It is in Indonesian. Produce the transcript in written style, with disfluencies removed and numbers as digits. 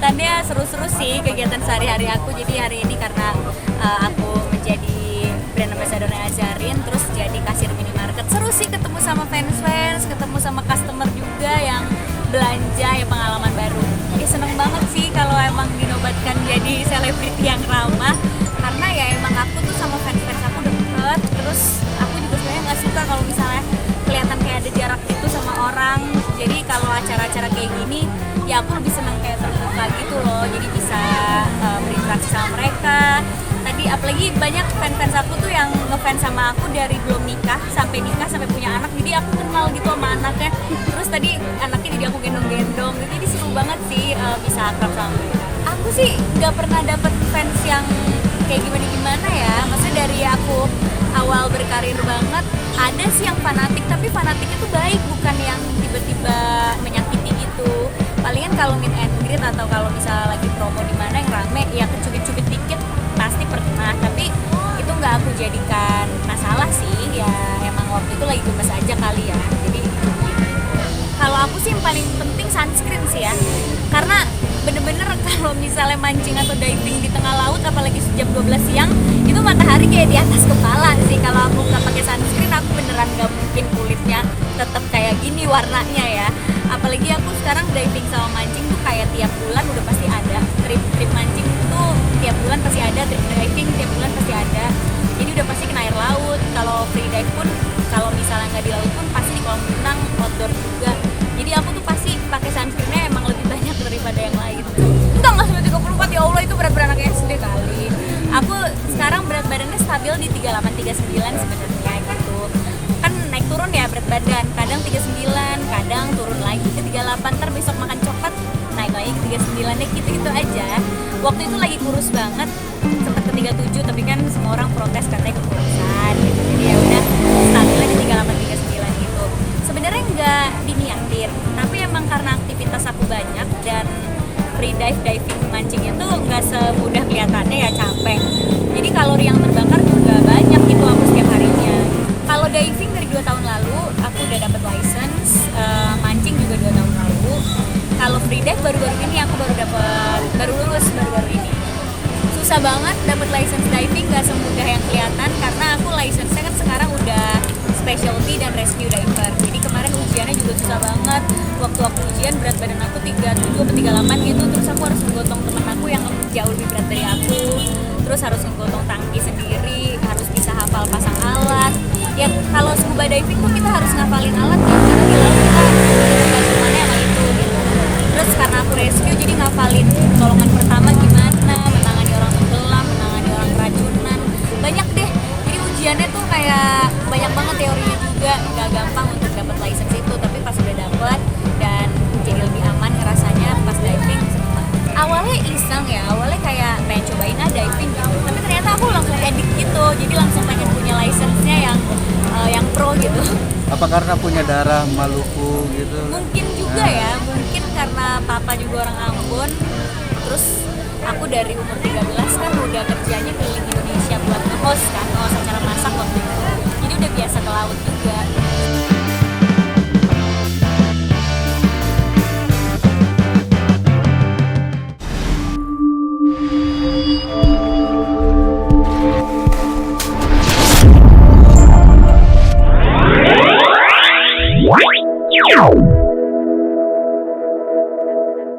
kegiatannya seru-seru sih, kegiatan sehari-hari aku. Jadi hari ini karena aku menjadi brand ambassador Azarin, terus jadi kasir minimarket. Seru sih ketemu sama fans, ketemu sama customer juga yang belanja, ya pengalaman baru. Ya seneng banget sih kalau emang dinobatkan jadi selebriti yang ramah, karena ya emang aku tuh sama fans aku deket. Terus aku juga sebenarnya nggak suka kalau misalnya kelihatan kayak ada jarak gitu sama orang. Jadi kalau acara-acara kayak gini ya aku lebih senang kayak terbuka gitu loh, jadi bisa berinteraksi sama mereka. Tadi apalagi banyak fans aku tuh yang ngefans sama aku dari belum nikah sampai punya anak, jadi aku kenal gitu sama anaknya. Terus tadi anaknya jadi aku gendong-gendong, jadi seru banget sih bisa akrab sama mereka. Aku sih nggak pernah dapet fans yang kayak gimana ya, maksudnya dari aku awal berkarir banget ada sih yang fanatik, tapi fanatiknya tuh baik, bukan yang tiba-tiba menyakiti gitu. Palingan kalau meet and greet atau kalau misalnya lagi promo di mana yang rame ya kecubit-cubit dikit pasti pernah, tapi itu nggak aku jadikan masalah sih, ya emang waktu itu lagi gemes aja kali ya. Jadi kalau aku sih yang paling penting sunscreen sih ya, karena bener-bener kalau misalnya mancing atau diving di tengah laut apalagi jam 12 siang itu matahari kayak di atas kepala sih. Kalau aku nggak pakai sunscreen aku beneran nggak mungkin kulitnya tetap kayak gini warnanya ya. Apalagi aku sekarang diving sama mancing tuh kayak tiap bulan udah pasti ada trip mancing tuh, tiap bulan pasti ada trip diving, tiap bulan pasti ada. Jadi udah pasti kena air laut. Kalau free dive pun kalau misalnya nggak di laut pun pasti di kolam renang, outdoor juga. Jadi aku tuh pasti pakai sunscreennya emang lebih banyak daripada yang lain. Enggak sampai 34, ya Allah itu berat anak SD kali. Aku sekarang berat badannya stabil di 38-39 sebenarnya gitu. Kan naik turun ya berat badan, kadang 39, kadang turun lagi ke 38, ntar besok makan coklat naik lagi ke 39 deh, gitu-gitu aja. Waktu itu lagi kurus banget, sempet ke 37, tapi kan semua orang protes katanya kekurusan gitu. Jadi ya udah stabilnya di 38-39 gitu. Sebenarnya nggak diniatin, tapi emang karena aktivitas aku banyak dan free diving mancingnya tuh nggak semudah kelihatannya ya, capek. Jadi kalori yang terbakar juga banyak gitu aku setiap harinya. Kalau diving dari 2 tahun lalu aku udah dapet license, mancing juga 2 tahun lalu. Kalau free dive baru-baru ini aku baru lulus baru-baru ini. Susah banget dapet license diving, nggak semudah yang kelihatan karena aku license-nya kan sekarang udah specialty dan rescue diver. Jadi kemarin ujiannya juga susah banget. Waktu aku ujian berat badan aku 37 atau 38 gitu, terus aku harus menggotong temen aku yang jauh lebih berat dari aku. Terus harus menggotong tangki sendiri, harus bisa hafal pasang alat. Ya kalau scuba diving tuh kita harus ngafalin alat kan, karena di laut kita semuanya sama itu gitu. Terus karena aku rescue jadi ngafalin pertolongan pertama gimana, menangani orang tenggelam, menangani orang keracunan. Banyak deh. Jadi ujiannya tuh kayak banyak banget teorinya juga, nggak gampang untuk dapat license itu, tapi pas udah dapet dan jadi lebih aman ngerasanya pas diving. Awalnya iseng ya, awalnya kayak pengen cobain diving gitu, tapi ternyata aku langsung edit gitu, jadi langsung pengen punya license-nya yang pro gitu. Apa karena punya darah Maluku gitu? Mungkin juga ya, mungkin karena papa juga orang Ambon. Terus aku dari umur 13 kan udah kerjanya keliling Indonesia buat nge-host kan, nge-host acara masak waktu itu. Jadi udah biasa ke laut